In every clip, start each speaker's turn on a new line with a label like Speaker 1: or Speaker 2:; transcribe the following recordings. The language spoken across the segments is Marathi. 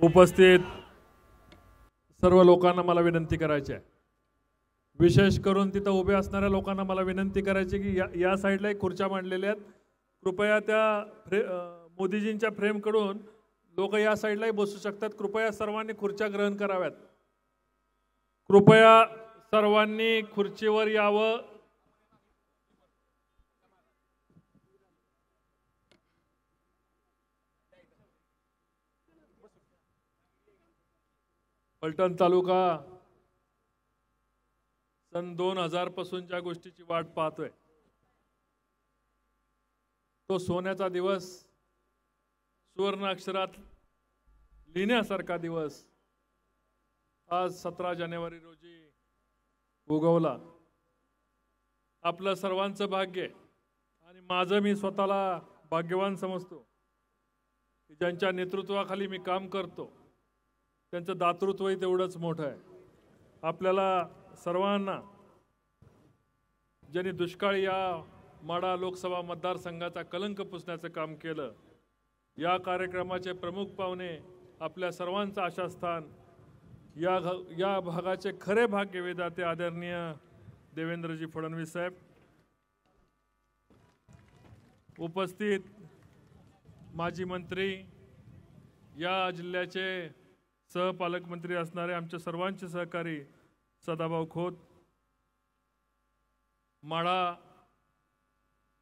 Speaker 1: उपस्थित सर्व लोकांना मला विनंती करायची आहे, विशेष करून तिथं उभे असणाऱ्या लोकांना मला विनंती करायची की या साईडला एक खुर्च्या मांडलेल्या आहेत, कृपया त्या मोदीजींच्या फ्रेमकडून लोक या साईडलाही बसू शकतात. कृपया सर्वांनी खुर्च्या ग्रहण कराव्यात. कृपया सर्वांनी खुर्चीवर यावं. फलटण तालुका सन 2000 पासूनच्या गोष्टीची वाट पाहतोय. तो सोन्याचा दिवस, सुवर्ण अक्षरात लिहिण्यासारखा दिवस आज 17 जानेवारी रोजी उगवला. आपलं सर्वांचं भाग्य आणि माझं मी स्वतःला भाग्यवान समजतो की ज्यांच्या नेतृत्वाखाली मी काम करतो त्यांचं दातृत्वही तेवढंच मोठं आहे. आपल्याला सर्वांना ज्यांनी दुष्काळी या माढा लोकसभा मतदारसंघाचा कलंक पुसण्याचं काम केलं, या कार्यक्रमाचे प्रमुख पाहुणे आपल्या सर्वांचं आशास्थान, या भागाचे खरे भाग्यविधाते आदरणीय देवेंद्रजी फडणवीस साहेब, उपस्थित माजी मंत्री, या जिल्ह्याचे सहपालकमंत्री असणारे आमचे सर्वांचे सहकारी सदाभाऊ खोत, माढा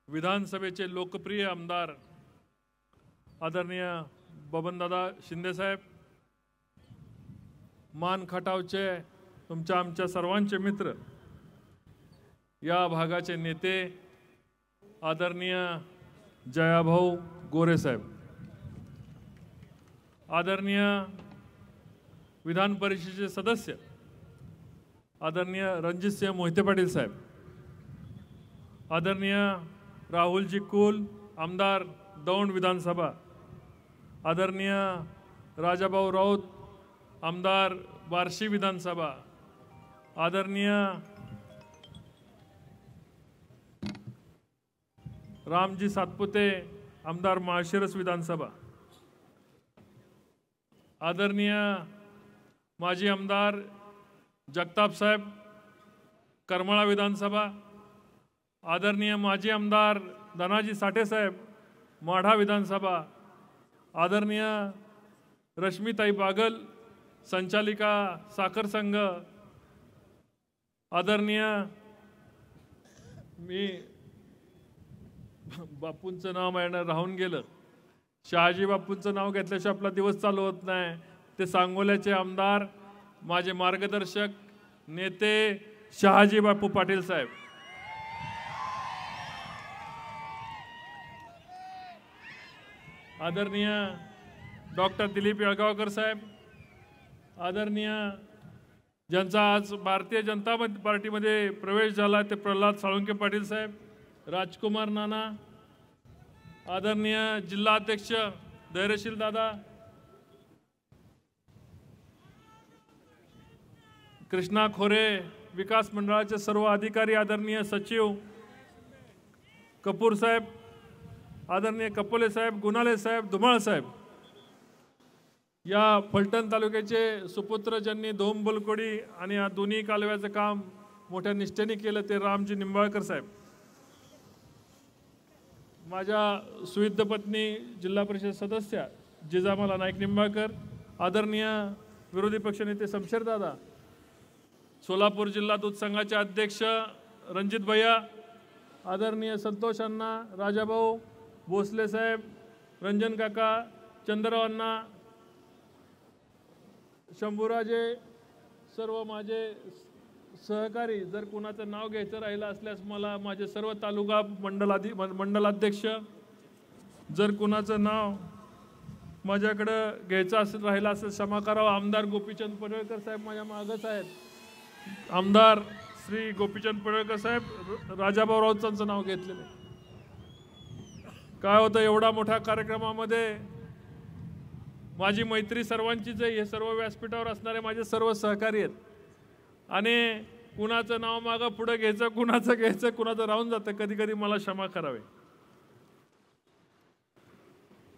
Speaker 1: विधानसभेचे लोकप्रिय आमदार आदरणीय बबनदादा शिंदे साहेब, मान खटावचे तुमच्या आमच्या सर्वांचे मित्र, या भागाचे नेते आदरणीय जयाभाऊ गोरे साहेब, आदरणीय विधान परिषदेचे सदस्य आदरणीय रणजितसिंह मोहिते पाटील साहेब, आदरणीय राहुलजी कुल आमदार दौंड विधानसभा, आदरणीय राजाभाऊ राऊत आमदार बार्शी विधानसभा, आदरणीय रामजी सातपुते आमदार माळशिरस विधानसभा, आदरणीय माजी आमदार जगताप साहेब करमाळा विधानसभा, आदरणीय माजी आमदार धनाजी साठे साहेब माढा विधानसभा, आदरणीय रश्मीताई बागल संचालिका साखर संघ, आदरणीय मी बापूंचं नाव मायनं राहून गेलं, शहाजी बापूंचं नाव घेतल्याशिवाय आपला दिवस चालू होत नाही, ते सांगोल्याचे आमदार माझे मार्गदर्शक नेते शहाजी बापू पाटील साहेब, आदरणीय डॉक्टर दिलीप येळगावकर साहेब, आदरणीय ज्यांचा आज भारतीय जनता पार्टीमध्ये प्रवेश झाला ते प्रल्हाद साळुंके पाटील साहेब, राजकुमार नाना, आदरणीय जिल्हाध्यक्ष धैर्यशील दादा, कृष्णा खोरे, विकास मंडळाचे सर्व अधिकारी, आदरणीय सचिव कपूर साहेब, आदरणीय कपोले साहेब, गुणाले साहेब, धुमाळ साहेब, या फलटण तालुक्याचे सुपुत्र ज्यांनी धोम बोलकोडी आणि या दोन्ही कालव्याचं काम मोठ्या निष्ठेने केलं ते रामजी निंबाळकर साहेब, माझ्या सुविद्ध पत्नी जिल्हा परिषद सदस्य जिजामाला नाईक निंबाळकर, आदरणीय विरोधी पक्षनेते शमशेर दादा, सोलापूर जिल्हा दूध संघाचे अध्यक्ष रणजित भैया, आदरणीय संतोष अण्णा, राजाभाऊ भोसले साहेब, रंजन काका, चंद्रराव अण्णा, शंभूराजे, सर्व माझे सहकारी, जर कुणाचं नाव घ्यायचं राहिलं असल्यास मला माझे सर्व तालुका मंडलाध्यक्ष, जर कुणाचं नाव माझ्याकडं घ्यायचं असेल राहिलं असेल क्षमा करावं. आमदार गोपीचंद पडळकर साहेब माझ्या मागच आहेत, आमदार श्री गोपीचंद पडळकर साहेब, राजाभाऊ राऊतांचं नाव घेतलेलं आहे. काय होतं एवढा मोठ्या कार्यक्रमामध्ये माझी मैत्री सर्वांचीच आहे, हे सर्व व्यासपीठावर असणारे माझे सर्व सहकारी आहेत आणि कुणाचं नाव मागं पुढे घ्यायचं, कुणाचं घ्यायचं, कुणाचं राहून जातं, कधी कधी मला क्षमा करावे.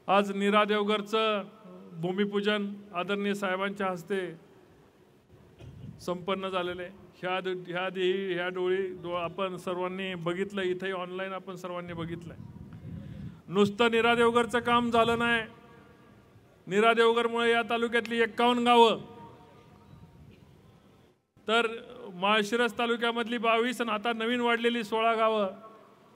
Speaker 1: आज नीरा देवगरचं भूमिपूजन आदरणीय साहेबांच्या हस्ते संपन्न झालेले. ह्या डोळी आपण सर्वांनी बघितलं, इथेही ऑनलाईन आपण सर्वांनी बघितलंय. नुसतं नीरा देवघरचं काम झालं नाही. नीरा देवघरमुळे या तालुक्यातली 51 गावं, तर माळशिरस तालुक्यामधली 22 आणि आता नवीन वाढलेली 16 गावं,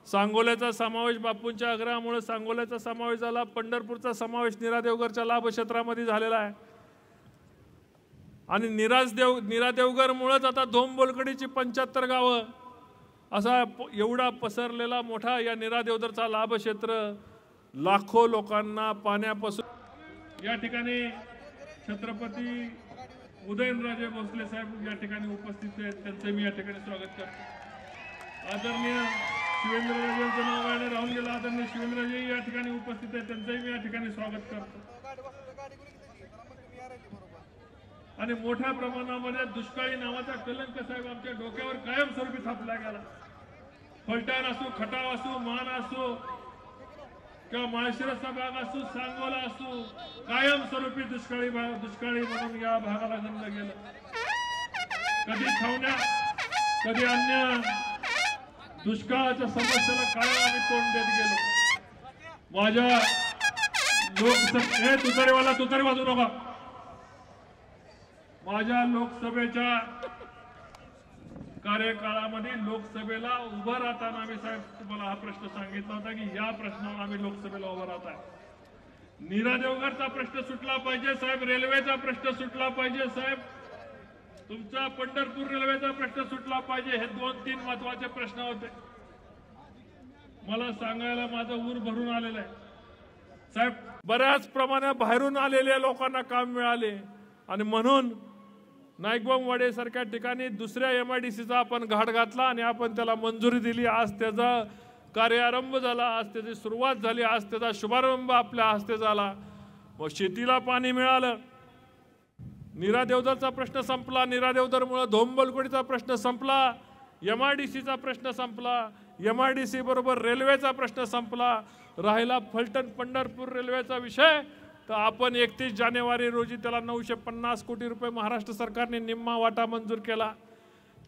Speaker 1: सांगोल्याचा समावेश बापूंच्या आग्रहामुळे सांगोल्याचा समावेश झाला, पंढरपूरचा समावेश नीरा देवघरच्या लाभ क्षेत्रामध्ये झालेला आहे. आणि नीरा देवघरमुळेच आता धोमबोलकडीची 75 गावं, असा एवढा पसरलेला मोठा या नीरा देवघरचा लाभ क्षेत्र लाखो लोकांना पाण्यापासून. या ठिकाणी छत्रपती उदयनराजे भोसले साहेब या ठिकाणी उपस्थित आहेत, त्यांचे मी या ठिकाणी स्वागत करतो. आदरणीय शिवेंद्रराजेंचं नाव आहे, राहून गेलं, आदरणीय शिवेंद्रराजे या ठिकाणी उपस्थित आहेत, त्यांचंही मी या ठिकाणी स्वागत करतो. आणि मोठ्या प्रमाणामध्ये दुष्काळी नावाचा कलंक साहेब आमच्या डोक्यावर कायमस्वरूपी थापला गेला. फलटण असो, खटाव असो, मान असो किंवा माळशिरसचा भाग असो, सांगोला असो, कायमस्वरूपी दुष्काळी म्हणून या भागाला गणलं गेलं. कधी छावण्या, कधी अन्य दुष्काळाच्या समस्येला कायम आम्ही तोंड देत गेलो. माझ्या तुतारी वाजू नका. माझ्या लोकसभेच्या कार्यकाळामध्ये लोकसभेला उभं राहताना आम्ही साहेब तुम्हाला हा प्रश्न सांगितला होता की या प्रश्नावर आम्ही लोकसभेला उभं राहत आहे. नीरा देवघरचा प्रश्न सुटला पाहिजे साहेब, रेल्वेचा प्रश्न सुटला पाहिजे साहेब, तुमचा पंढरपूर रेल्वेचा प्रश्न सुटला पाहिजे. हे 2-3 महत्वाचे प्रश्न होते. मला सांगायला माझं ऊर भरून आलेलं आहे साहेब. बऱ्याच प्रमाणात बाहेरून आलेल्या लोकांना काम मिळाले आणि म्हणून नाईकबामवाडी सारख्या ठिकाणी दुसऱ्या MIDCचा आपण घाट घातला आणि आपण त्याला मंजुरी दिली. आज त्याचा कार्यारंभ झाला, आज त्याची सुरुवात झाली, आज त्याचा शुभारंभ आपल्या हस्ते झाला. मग शेतीला पाणी मिळालं, नीरा देवघरचा प्रश्न संपला, नीरा देवघरमुळे धोमबलकोडीचा प्रश्न संपला, MIDCचा प्रश्न संपला, MIDC बरोबर रेल्वेचा प्रश्न संपला. राहिला फलटण पंढरपूर रेल्वेचा विषय, तर आपण 31 जानेवारी रोजी त्याला 950 कोटी रुपये महाराष्ट्र सरकारने निम्मा वाटा मंजूर केला.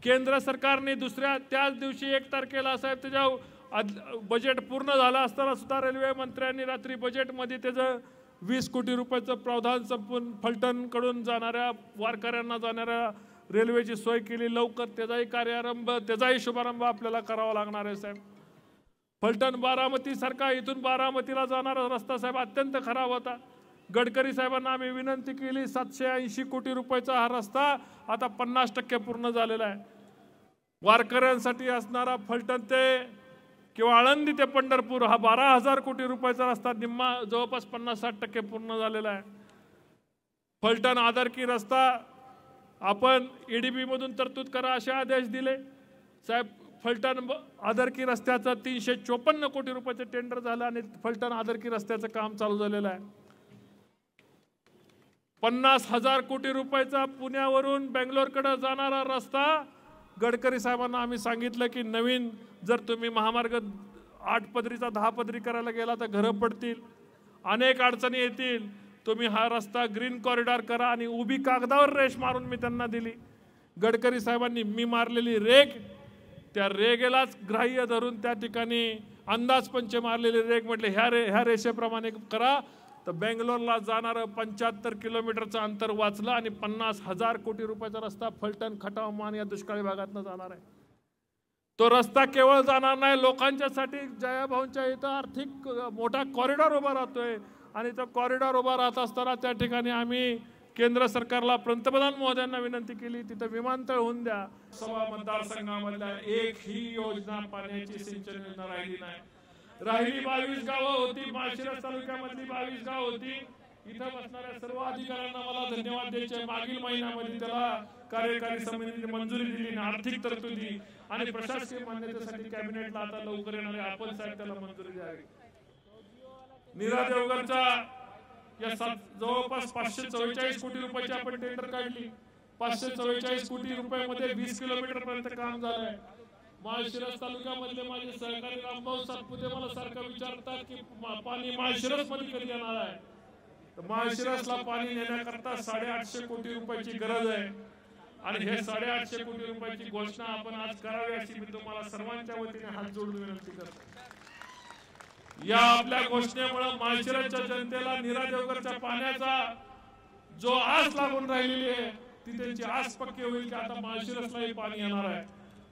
Speaker 1: केंद्र सरकारने त्याच दिवशी 1 तारखेला साहेब त्याच्या बजेट पूर्ण झालं असताना सुद्धा रेल्वे मंत्र्यांनी रात्री बजेटमध्ये त्याचं 20 कोटी रुपयाचं प्रावधान संपून फलटणकडून जाणाऱ्या वारकऱ्यांना जाणाऱ्या रेल्वेची सोय केली. लवकर त्याचाही शुभारंभ आपल्याला करावा लागणार आहे साहेब. फलटण बारामती सारखा इथून बारामतीला जाणारा रस्ता साहेब अत्यंत खराब होता. गडकरी साहेबांना आम्ही विनंती केली, 780 कोटी रुपयाचा हा रस्ता आता 50% पूर्ण झालेला आहे. वारकऱ्यांसाठी असणारा फलटण ते किंवा आळंदी ते पंढरपूर हा 12,000 कोटी रुपयाचा रस्ता निम्मा जवळपास 50-60% पूर्ण झालेला आहे. फलटण आदरकी रस्ता आपण EDB मधून तरतूद करा असे आदेश दिले साहेब. फलटण आदरकी रस्त्याचं 354 कोटी रुपयाचं टेंडर झालं आणि फलटण आदरकी रस्त्याचं काम चालू झालेलं आहे. 50,000 कोटी रुपयाचा पुण्यावरून बेंगलोरकडे जाणारा रस्ता गडकरी साहेबांना आम्ही सांगितलं की नवीन जर तुम्ही महामार्ग 8 पदरीचा 10 पदरी करायला गेला तर घरं पडतील, अनेक अडचणी येतील. तुम्ही हा रस्ता ग्रीन कॉरिडॉर करा. आणि उभी कागदावर रेष मारून मी त्यांना दिली. गडकरी साहेबांनी मी मारलेली रेग, त्या रेगेलाच ग्राह्य धरून त्या ठिकाणी अंदाजपंच मारलेली रेग म्हटले ह्या रेषेप्रमाणे करा. तर बेंगलोरला जाणारं 75 किलोमीटरचं अंतर वाचलं आणि 50,000 कोटी रुपयाचा रस्ता फलटण खटाव मान या दुष्काळी भागातनं जाणार आहे. तो रस्ता केवळ जाणार नाही, लोकांच्यासाठी जयाभाऊंच्या इथं आर्थिक मोठा कॉरिडॉर उभा राहतोय. आणि तो कॉरिडॉर उभा राहत असताना त्या ठिकाणी आम्ही केंद्र सरकारला पंतप्रधान महोदयांना विनंती केली, तिथं विमानतळ होऊन द्या. सभा मतदारसंघामधल्या एकही योजना पाण्याची सिंचन योजना राहिली नाही. राहिली 22 गावं होती, माळशिरस तालुक्यामधली 22 गाव होती. इथं बसणाऱ्या सर्व अधिकाऱ्यांना मला धन्यवाद द्यायचे. मागील महिन्यामध्ये त्याला कार्यकारी समितीने मंजुरी दिली, आर्थिक तरतुदी आणि प्रशासकीय मान्यतेसाठी कॅबिनेटला आता लवकर येणारे आपण साहेब त्याला मंजुरी द्यावी. नीरा देवघरचा या जवळपास 544 कोटी रुपयाची आपण टेंडर काढली. 544 कोटी रुपयामध्ये 20 किलोमीटर पर्यंत काम झालंय. माळशिरस तालुक्यामधले माझे सहकारी रामभाऊ सातपुते मला सारखं विचारतात की पाणी माळशिरस मध्ये कधी येणार आहे. तर माळशिरसला पाणी नेण्याकरता 850 कोटी रुपयाची गरज आहे आणि हे 850 कोटी रुपयाची घोषणा आपण आज करावी अशी मी तुम्हाला सर्वांच्या वतीने हात जोडून विनंती करतो। या आपल्या घोषणेमुळे माळशिरसच्या जनतेला नीरा देवगरच्या पाण्याचा जो आस लागून राहिलेली आहे ती त्यांची आस पक्की होईल की आता माळशिरसलाही पाणी येणार आहे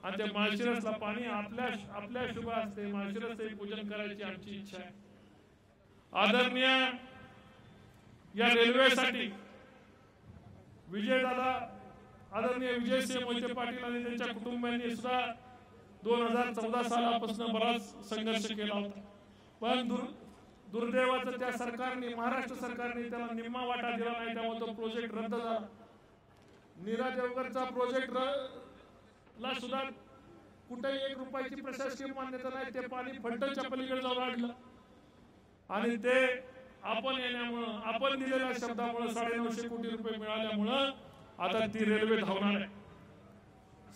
Speaker 1: आणि त्या माळशिरसला पाणी आपल्या शुभ असते माळशिरसचे पूजन करायची आमची इच्छा आहे। आदरणीय या रेल्वेसाठी आदरणीय विजयसिंह मोहिते पाटील आणि त्यांच्या कुटुंबियांनी सुद्धा 2014 सालापासून बराच संघर्ष केला होता, पण दुर्दैवाचं त्या सरकारने महाराष्ट्र सरकारने त्याला निम्मा वाटा दिला नाही, त्यामुळे तो प्रोजेक्ट रद्द झाला। नीरा देवगरचा प्रोजेक्ट ला सुद्धा कुठेही 1 रुपयाची प्रशासकीय मान्यता नाही, ते पाणी फलटणच्या पलीकडे जाऊन अडलं आणि ते आपण दिलेल्या शब्दामुळे 950 कोटी रुपये मिळाल्यामुळे आता ती रेल्वे धावणार आहे।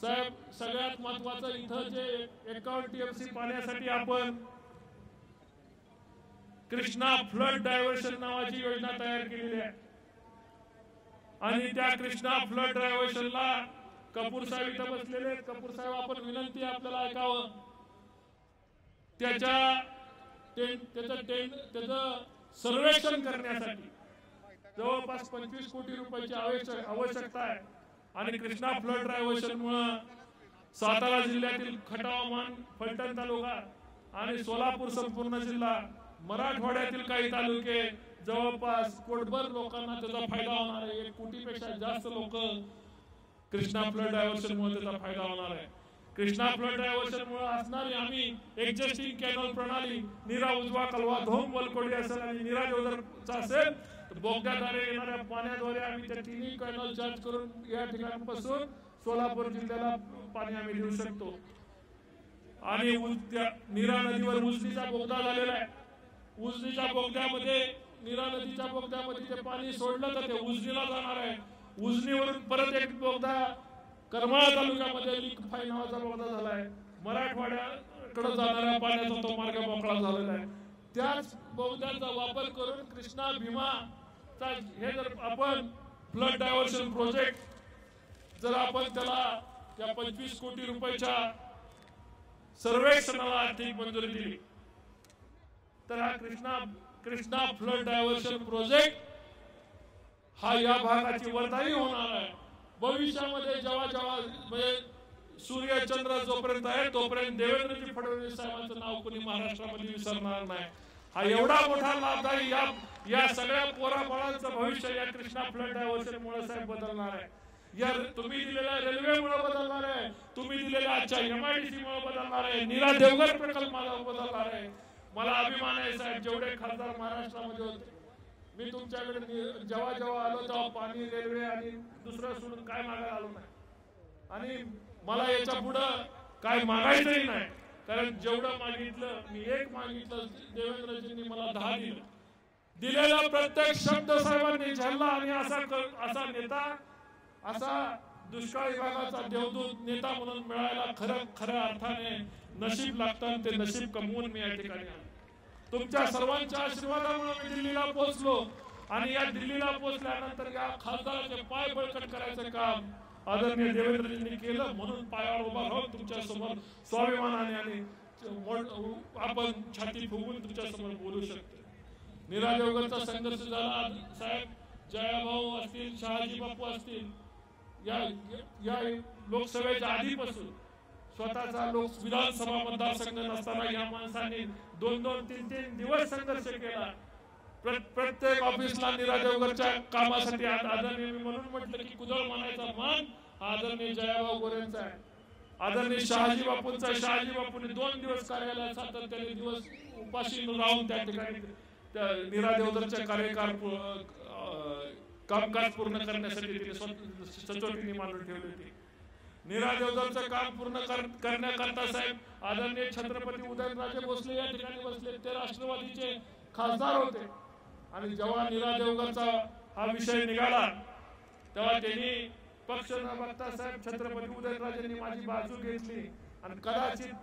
Speaker 1: साहेब, सगळ्यात महत्वाचं इथं जे 51 TMC पाण्यासाठी आपण कृष्णा फ्लड डायव्हर्शन नावाची योजना तयार केलेली आहे आणि त्या कृष्णा फ्लड डायव्हर्शनला कपूर साहेब इथं बसलेले आहेत। कपूर साहेब, आपण विनंती आपल्याला ऐकावं। त्याचं सर्वेक्षण करण्यासाठी जवळपास 25 कोटी रुपयाची आवश्यकता आहे आणि कृष्णा फ्लड डायव्हर्शन मुळे सातारा जिल्ह्यातील खटावमान, फलटण तालुका आणि सोलापूर संपूर्ण जिल्हा, मराठवाड्यातील काही तालुके जवळपास कोटभर लोकांना त्याचा फायदा होणार आहे। 1 कोटीपेक्षा जास्त लोक कृष्णा फ्लड डायव्हर्शन मुळे त्याचा फायदा होणार आहे। कृष्णा फ्लड डायव्हर्शन मुळे असणारी आम्ही एक्झिस्टिंग कॅनल प्रणाली नीरा उजवा कलवा धोम वलकोडी असेल आणि नीरा देवगरचा असेल तर बोगद्याद्वारे येणाऱ्या पाण्याद्वारे आम्ही त्या तिन्ही कॅनल चार्ज करून या ठिकाणापासून सोलापूर जिल्ह्याला पाणी आम्ही देऊ शकतो। आणि नीरा नदीवर उजनीचा बोगदा झालेला आहे। उजनीच्या बोगद्यामध्ये नीरा नदीच्या बोगद्यामध्ये ते पाणी सोडलं तर ते उजनीला जाणार आहे। उजनीवरून परत एक बोगदा करमाळा तालुक्यामध्ये लिंक फाई नावाचा बोगदा झालाय। मराठवाड्याकडे जाणाऱ्या पाण्याचा तो मार्ग मोकळा झालेला आहे। त्याच बोगद्याचा वापर करून कृष्णा भीमाचा हे जर आपण फ्लड डायव्हर्शन प्रोजेक्ट जर आपण त्याला त्या 25 कोटी रुपयाच्या सर्वेक्षणाला आर्थिक मंजुरी दिली तर हा कृष्णा फ्लड डायव्हर्शन प्रोजेक्ट हा या भागाची वरदाई होणार आहे। भविष्यामध्ये जेव्हा म्हणजे सूर्य चंद्र जोपर्यंत आहे तोपर्यंत देवेंद्रजी फडणवीस साहेबांचं नाव कोणी महाराष्ट्रामध्ये विसरणार नाही। हा एवढा मोठा लाभदायी या सगळ्या पोराबाळांचं भविष्य या कृष्णा फ्लड डायव्हर्शन मुळे साहेब बदलणार आहे। या तुम्ही दिलेल्या रेल्वेमुळे बदलणार आहे, तुम्ही दिलेल्या आजच्या MIDC मुळे बदलणार आहे, नीरा देवगर प्रकल्पाला बदलणार आहे। मला अभिमान आहे साहेब, जेवढे खासदार महाराष्ट्रामध्ये होते मी तुमच्याकडे जेव्हा आलो तेव्हा पाणी, रेल्वे आणि दुसरं सोडून काय मागायला आलो नाही आणि मला याच्या पुढं काय मागायचंही नाही, कारण जेवढं मागितलं मी 1 मागितलं, देवेंद्रजींनी मला 10 दिलं। दिलेला प्रत्येक शब्द साहेबांनी झेलला आणि असा नेता, असा दुष्काळी भागाचा देवदूत नेता म्हणून मिळायला खऱ्या अर्थाने नशीब लागतं। ते नशीब कमवून मी या ठिकाणी आलो। तुमच्या सर्वांच्या आशीर्वादामुळे मी दिल्लीला पोहोचलो आणि या दिल्लीला पोहोचल्यानंतर या खासदाराचे पाय बळकट करायचं काम आदरणीय देवेंद्रजींनी केलं, म्हणून पायावर उभा राहून तुमच्या समोर स्वाभिमानाने आणि आपण छाती फुगवून तुमच्या समोर बोलू शकतो। नीरा देवगरचा संघर्ष झाला साहेब, जयाभाऊ असतील, शहाजी बापू असतील, या लोकसभेच्या आधीपासून स्वतःचा विधानसभा मतदारसंघ नसताना या माणसांनी 2-2, 3-3 दिवस संघर्ष केला। प्रत्येक ऑफिसला नीरा देवगरच्या कामासाठी आदरणीय मी म्हणून म्हटलं की कुदळ मानायचा मान आदरणीय जयाभाऊ गोरेंचा आहे, आदरणीय शहाजी बापूंचा। शहाजी बापूंनी 2 दिवस कार्यालयात सातत्याने दिवस उपाशी राहून त्या ठिकाणी नीरा देवगरच्या कामकाज पूर्ण करण्यासाठी सचोटीने मांडून ठेवली होती। नीरा देवगरचं काम पूर्ण करण्याकरता साहेब आदरणीय छत्रपती उदयनराजे भोसले या ठिकाणी बसले, ते राष्ट्रवादीचे खासदार होते आणि जेव्हा नीरा देवगरचा हा विषय निघाला तेव्हा त्यांनी पक्ष न बघता साहेब छत्रपती उदयनराजेंनी माझी बाजू घेतली आणि कदाचित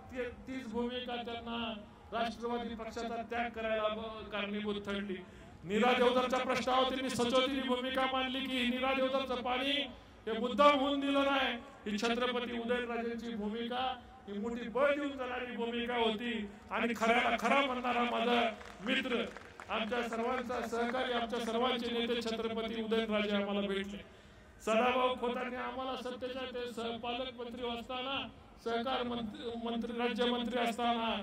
Speaker 1: तीच भूमिका त्यांना राष्ट्रवादी पक्षाचा त्याग करायला कारणीभूत ठरली। नीरा देवधरच्या प्रश्नावर त्यांनी सचोटीची भूमिका मांडली की नीरा देवधरचं पाणी हे मुद्दाम होऊन दिलं नाही. ही छत्रपती उदयनराजेंची भूमिका ही मोठी बळ देऊन जाणारी भूमिका होती. आणि खऱ्याला खरा म्हणणारा माझा मित्र, आमच्या सर्वांचा सहकारी, आमच्या सर्वांचे नेते छत्रपती उदयनराजे आम्हाला भेटले. सदाभाऊ खोतांनी आम्हाला सत्तेच्या ते पालकमंत्री असताना, सहकार मंत्री राज्यमंत्री असताना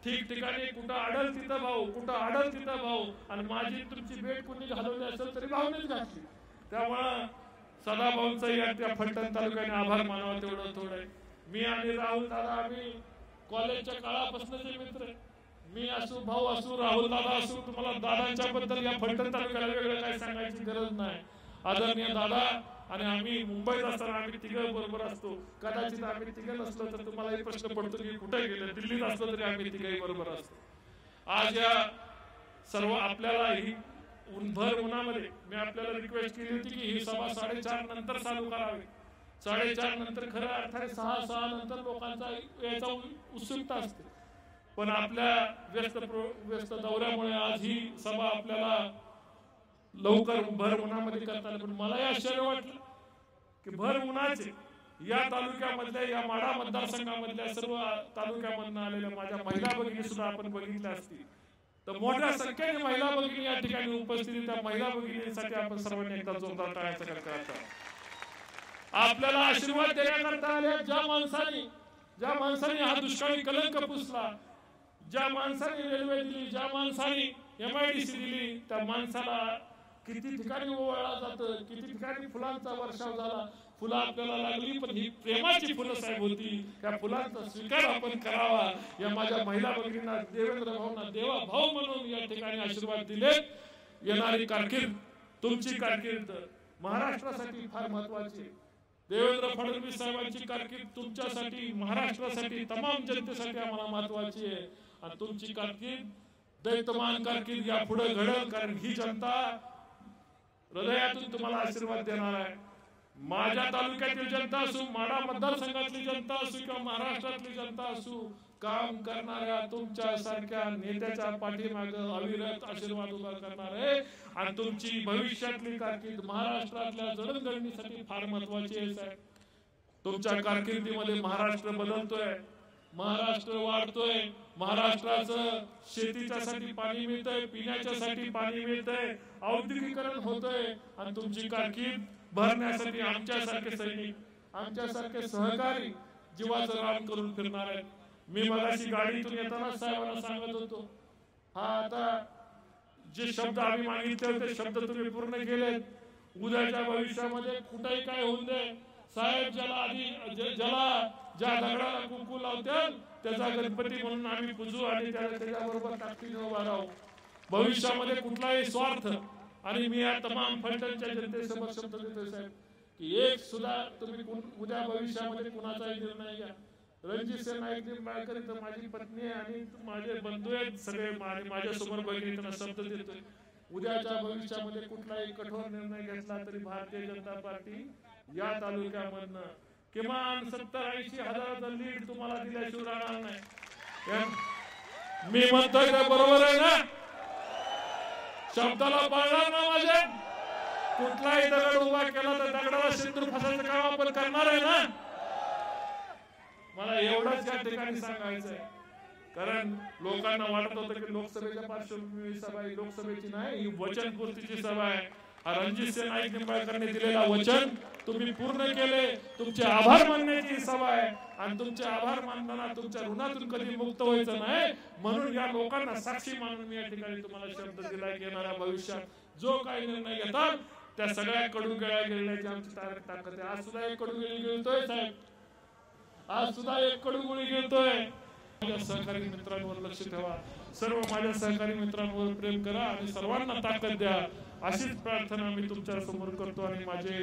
Speaker 1: ठिकठिकाणी कुठं अडल तिथं भाऊ, कुठं अडल तिथं भाऊ, आणि माझी तुमची भेट कुणी घालवली असेल तरी भावनेच घातली. त्यामुळं सदाभाऊंचा या त्या फलटण तालुक्याने आभार मानावा तेवढं थोडं. मी आणि राहुल दादा आम्ही कॉलेजच्या काळापासूनचे मित्र. मी असू, भाऊ असू, राहुल दादा असू, तुम्हाला दादांच्या बद्दल या फलटण तालुक्याला वेगळं काही सांगायची गरज नाही. आदरणीय दादा आणि आम्ही मुंबईत असताना आम्ही तिघं बरोबर असतो. कदाचित आम्ही तिघं नसलो तर तुम्हाला एक प्रश्न पडतो की कुठे गेले, दिल्लीत असलो तरी आम्ही तिघही बरोबर असतो. आज या सर्व आपल्याला ही भर उन्हामध्ये मी आपल्याला रिक्वेस्ट केली होती की ही सभा 4:30 नंतर चालू करावी. 4:30 नंतर खरं अर्थाने 6 नंतर लोकांचा याचा उत्सुकता असते. पण आपल्या व्यस्त दौऱ्यामुळे आज ही सभा आपल्याला लवकर भर उन्हामध्ये करता आली. पण मला आश्चर्य वाटलं की भर उन्हाचे या तालुक्यामधल्या, या माढा मतदारसंघामधल्या सर्व तालुक्यामधून आलेल्या माझ्या महिला भगिनी सुद्धा आपण बघितल्या असतील. तर मोठ्या संख्येने महिला भगिनी या ठिकाणी उपस्थित. त्या महिला भगिनींसाठी आपण सर्वांनी एकदा जोरदार टाळ्याचा कडकडाट करा. आपल्याला आशीर्वाद देण्याकरता आले ज्या माणसाने हा दुष्काळी कलंक पुसला, ज्या माणसाने रेल्वे दिली, ज्या माणसाने MIDC दिली, त्या माणसाला किती ठिकाणी ओवाळला जातं, किती ठिकाणी फुलांचा वर्षाव झाला. फुलं आपल्याला लागली पण ही प्रेमाची फुलं साहेब होती. त्या फुलांचा स्वीकार आपण करावा. या माझ्या महिला भगिनींना, देवेंद्र भाऊंना देवा भाऊ म्हणून या ठिकाणी आशीर्वाद दिले. येणारी कारकीर्द, तुमची कारकीर्द महाराष्ट्रासाठी फार महत्वाची. देवेंद्र फडणवीस साहेबांची कारकीर्द तुमच्यासाठी, महाराष्ट्रासाठी, तमाम जनतेसाठी आम्हाला महत्वाची आहे. आणि तुमची कारकीर्द दैत्यमान कारकीर्द या पुढे घडेल. कारण ही जनता हृदयातून तुम्हाला आशीर्वाद देणार आहे. माझ्या तालुक्यातील जनता असू, माढा मतदारसंघातली जनता असू किंवा महाराष्ट्रातली जनता असू, काम करणाऱ्या तुमच्या सारख्या नेत्याच्या पाठीमागे अविरत आशीर्वाद उभा करणार आहे. आणि तुमची भविष्यातली कारकीर्द महाराष्ट्रातल्या जडणघडणीसाठी फार महत्वाची आहे साहेब. तुमच्या कारकिर्दीमध्ये महाराष्ट्र बदलतोय, महाराष्ट्र वाढतोय. महाराष्ट्राचं शेतीच्यासाठी पाणी मिळतंय, पिण्याच्यासाठी पाणी मिळतंय, औद्योगिकीकरण होतंय. आणि तुमची कारकीर्द भरण्यासाठी आमच्यासारखे सैनिक, आमच्यासारखे सहकारी जीवाचं रान करून फिरणार आहेत. मी मगाशी गाडीतून येताना साहेबांना सांगत होतो, हा आता जे शब्द आम्ही मागितले होते शब्द तुम्ही पूर्ण केलेत. उद्याच्या भविष्यामध्ये कुठेही काय होऊन दे साहेब, ज्याला ज्या दगडाला कुंकू लावतील त्याचा गणपती म्हणून आम्ही पूजू आणि त्याच्याबरोबर ताकदीने उभा राहू. भविष्यामध्ये कुठलाही स्वार्थ, आणि मी या तमाम फलटणच्या जनतेसमोर शब्द देतोय साहेब की एक सुद्धा तुम्ही उद्या भविष्यामध्ये कुणाचाही निर्णय घ्या. रणजित नाईक निंबाळकर तर माझी पत्नी आणि माझे बंधू आहेत सगळे, माझ्या समोर बघितले त्यांना शब्द देतोय. उद्याच्या भविष्यामध्ये कुठलाही कठोर निर्णय घेतला तरी भारतीय जनता पार्टी या तालुक्यामधनं किमान 70-80 हजाराचा लीड तुम्हाला दिल्याशिवाय राहणार नाही. मी म्हणतोय ते बरोबर आहे ना? शब्दाला पाळणार ना माझे? कुठलाही दगड उभा केला तर दगडाला सिंदूर फसायचं काम आपण करणार आहे ना? मला एवढंच या ठिकाणी सांगायचंय. कारण लोकांना वाटत होतं की लोकसभेच्या पार्श्वभूमीवर सभा ही लोकसभेची नाही, ही वचनपूर्तीची सभा आहे. रणजित नाईक निंबाळकरने दिलेला वचन तुम्ही पूर्ण केले. तुमचे आभार मानण्याची सभा आहे. आणि तुमचे आभार मानताना तुमच्या ऋणातून कधी मुक्त व्हायचं नाही. म्हणून या लोकांना साक्षी मानून मी या ठिकाणी तुम्हाला शब्द दिलाय की येणाऱ्या भविष्यात जो काही निर्णय घेतात त्या सगळ्या कडू गेळ्या गिळण्याची आमची ताकद आहे. आज सुद्धा एक कडू गिळी गिळतोय साहेब, आज सुद्धा एक कडू गुळी गिळतोय. माझ्या सहकारी मित्रांवर लक्ष ठेवा, सर्व माझ्या सहकारी मित्रांवर प्रेम करा आणि सर्वांना ताकद द्या, अशीच प्रार्थना मी तुमच्या समोर करतो. आणि माझे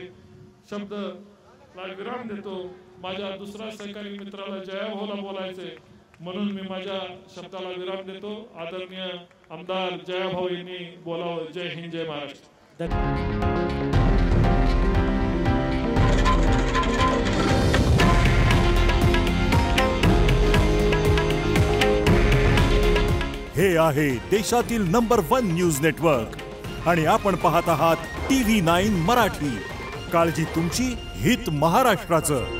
Speaker 1: शब्दला विराम देतो. माझ्या दुसऱ्या सहकारी मित्राला जयाभाऊला बोलायचे म्हणून मी माझ्या शब्दाला विराम देतो. आदरणीय आमदार जयाभाऊ यांनी बोलावं. जय हिंद, जय महाराष्ट्र.
Speaker 2: हे आहे देशातील नंबर 1 न्यूज नेटवर्क आणि आपण पाहत आहात TV9 मराठी. काळजी तुमची, हित महाराष्ट्राचं.